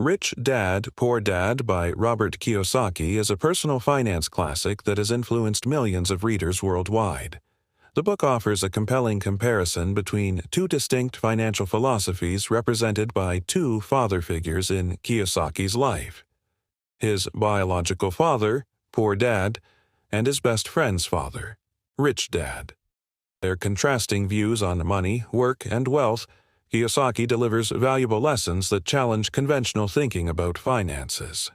Rich Dad, Poor Dad by Robert Kiyosaki is a personal finance classic that has influenced millions of readers worldwide. The book offers a compelling comparison between two distinct financial philosophies represented by two father figures in Kiyosaki's life: his biological father, Poor Dad, and his best friend's father, Rich Dad. Their contrasting views on money, work, and wealth, Kiyosaki delivers valuable lessons that challenge conventional thinking about finances.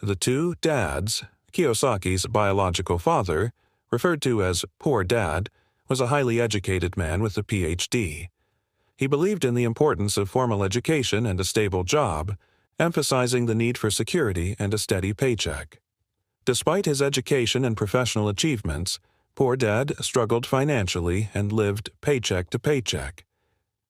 The two dads, Kiyosaki's biological father, referred to as Poor Dad, was a highly educated man with a Ph.D. He believed in the importance of formal education and a stable job, emphasizing the need for security and a steady paycheck. Despite his education and professional achievements, Poor Dad struggled financially and lived paycheck to paycheck.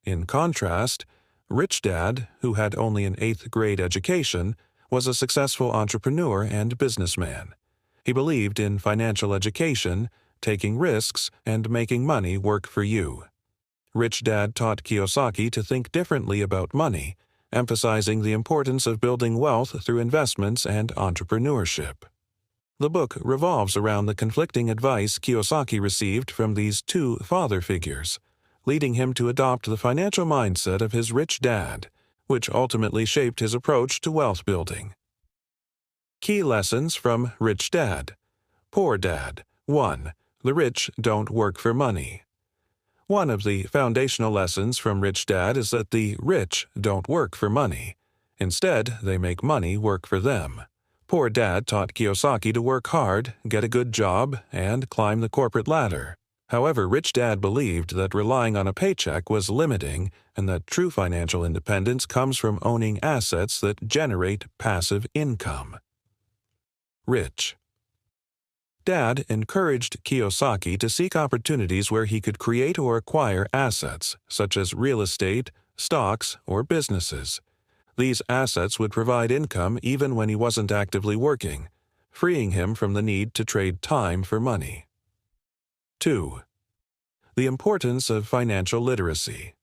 In contrast, Rich Dad, who had only an 8th grade education, was a successful entrepreneur and businessman. He believed in financial education, taking risks, and making money work for you. Rich Dad taught Kiyosaki to think differently about money, emphasizing the importance of building wealth through investments and entrepreneurship. The book revolves around the conflicting advice Kiyosaki received from these two father figures, leading him to adopt the financial mindset of his rich dad, which ultimately shaped his approach to wealth building. Key lessons from Rich Dad. Poor Dad. 1. The rich don't work for money. One of the foundational lessons from Rich Dad is that the rich don't work for money. Instead, they make money work for them. Poor Dad taught Kiyosaki to work hard, get a good job, and climb the corporate ladder. However, Rich Dad believed that relying on a paycheck was limiting and that true financial independence comes from owning assets that generate passive income. Rich Dad encouraged Kiyosaki to seek opportunities where he could create or acquire assets, such as real estate, stocks, or businesses. These assets would provide income even when he wasn't actively working, freeing him from the need to trade time for money. 2. The importance of financial literacy.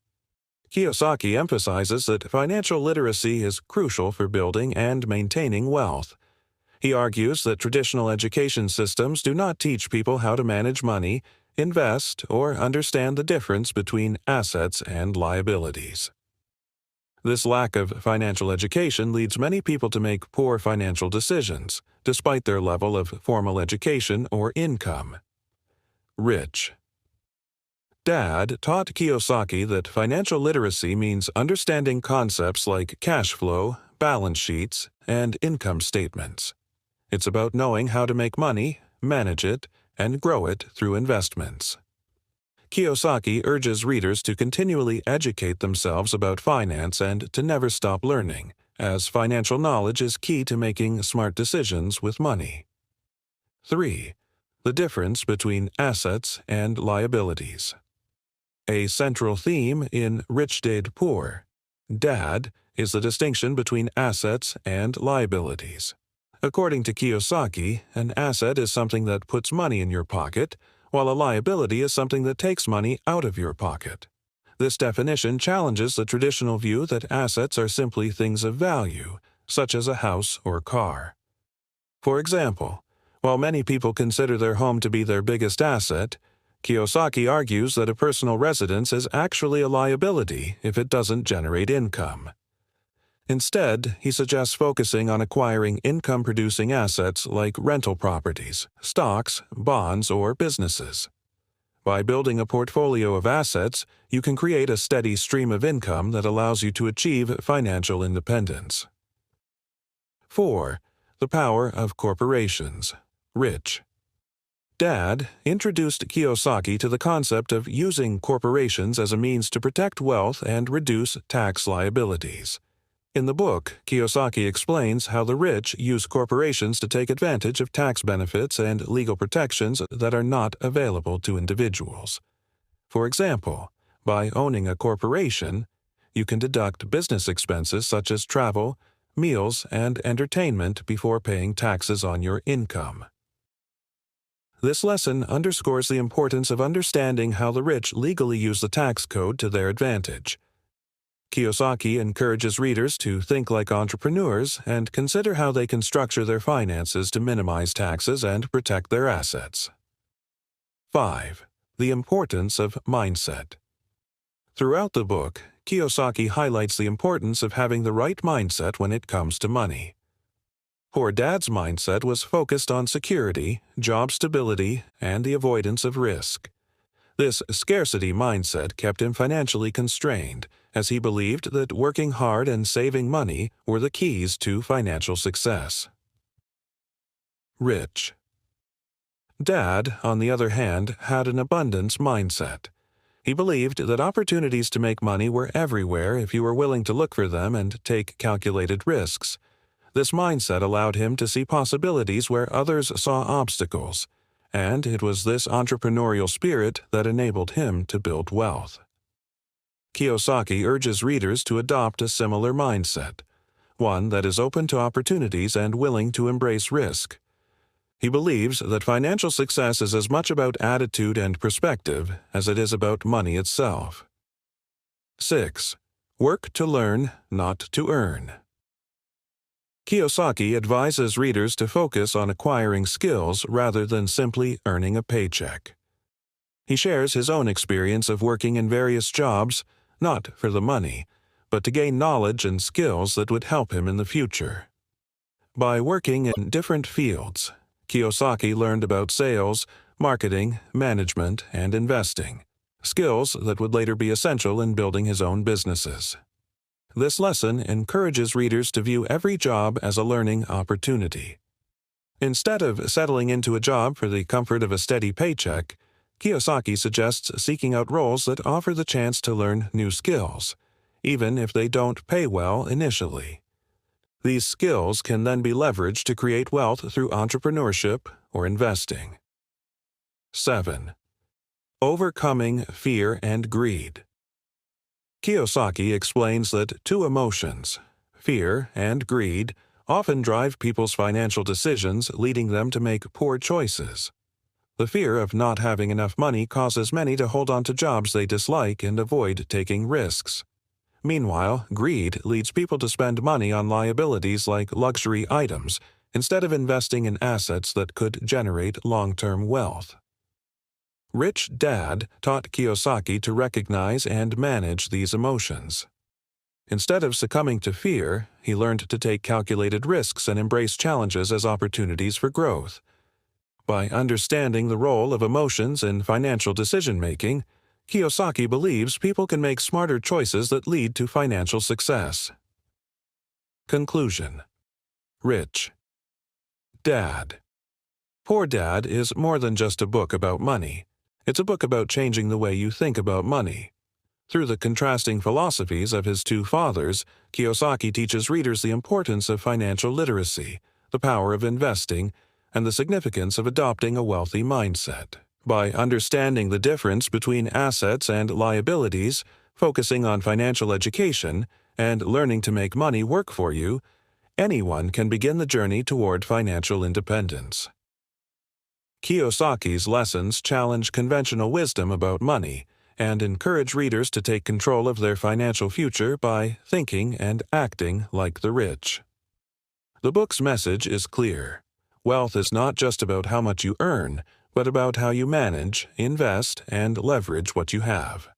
Kiyosaki emphasizes that financial literacy is crucial for building and maintaining wealth. He argues that traditional education systems do not teach people how to manage money, invest, or understand the difference between assets and liabilities. This lack of financial education leads many people to make poor financial decisions, despite their level of formal education or income. Rich Dad taught Kiyosaki that financial literacy means understanding concepts like cash flow, balance sheets, and income statements. It's about knowing how to make money, manage it, and grow it through investments. Kiyosaki urges readers to continually educate themselves about finance and to never stop learning, as financial knowledge is key to making smart decisions with money. 3. The difference between assets and liabilities. A central theme in Rich Dad Poor Dad is the distinction between assets and liabilities. According to Kiyosaki, an asset is something that puts money in your pocket, while a liability is something that takes money out of your pocket. This definition challenges the traditional view that assets are simply things of value, such as a house or car. For example, while many people consider their home to be their biggest asset, Kiyosaki argues that a personal residence is actually a liability if it doesn't generate income. Instead, he suggests focusing on acquiring income-producing assets like rental properties, stocks, bonds, or businesses. By building a portfolio of assets, you can create a steady stream of income that allows you to achieve financial independence. 4. The power of corporations. Rich Dad introduced Kiyosaki to the concept of using corporations as a means to protect wealth and reduce tax liabilities. In the book, Kiyosaki explains how the rich use corporations to take advantage of tax benefits and legal protections that are not available to individuals. For example, by owning a corporation, you can deduct business expenses such as travel, meals, and entertainment before paying taxes on your income. This lesson underscores the importance of understanding how the rich legally use the tax code to their advantage. Kiyosaki encourages readers to think like entrepreneurs and consider how they can structure their finances to minimize taxes and protect their assets. 5. The importance of mindset. Throughout the book, Kiyosaki highlights the importance of having the right mindset when it comes to money. Poor Dad's mindset was focused on security, job stability, and the avoidance of risk. This scarcity mindset kept him financially constrained, as he believed that working hard and saving money were the keys to financial success. Rich. Dad, on the other hand, had an abundance mindset. He believed that opportunities to make money were everywhere if you were willing to look for them and take calculated risks. This mindset allowed him to see possibilities where others saw obstacles, and it was this entrepreneurial spirit that enabled him to build wealth. Kiyosaki urges readers to adopt a similar mindset, one that is open to opportunities and willing to embrace risk. He believes that financial success is as much about attitude and perspective as it is about money itself. 6. Work to learn, not to earn. Kiyosaki advises readers to focus on acquiring skills rather than simply earning a paycheck. He shares his own experience of working in various jobs, not for the money, but to gain knowledge and skills that would help him in the future. By working in different fields, Kiyosaki learned about sales, marketing, management, and investing, skills that would later be essential in building his own businesses. This lesson encourages readers to view every job as a learning opportunity. Instead of settling into a job for the comfort of a steady paycheck, Kiyosaki suggests seeking out roles that offer the chance to learn new skills, even if they don't pay well initially. These skills can then be leveraged to create wealth through entrepreneurship or investing. 7. Overcoming fear and greed. Kiyosaki explains that two emotions, fear and greed, often drive people's financial decisions, leading them to make poor choices. The fear of not having enough money causes many to hold on to jobs they dislike and avoid taking risks. Meanwhile, greed leads people to spend money on liabilities like luxury items instead of investing in assets that could generate long-term wealth. Rich Dad taught Kiyosaki to recognize and manage these emotions. Instead of succumbing to fear, he learned to take calculated risks and embrace challenges as opportunities for growth. By understanding the role of emotions in financial decision-making, Kiyosaki believes people can make smarter choices that lead to financial success. Conclusion. Rich Dad. Poor Dad is more than just a book about money. It's a book about changing the way you think about money. Through the contrasting philosophies of his two fathers, Kiyosaki teaches readers the importance of financial literacy, the power of investing, and the significance of adopting a wealthy mindset. By understanding the difference between assets and liabilities, focusing on financial education, and learning to make money work for you, anyone can begin the journey toward financial independence. Kiyosaki's lessons challenge conventional wisdom about money and encourage readers to take control of their financial future by thinking and acting like the rich. The book's message is clear. Wealth is not just about how much you earn, but about how you manage, invest, and leverage what you have.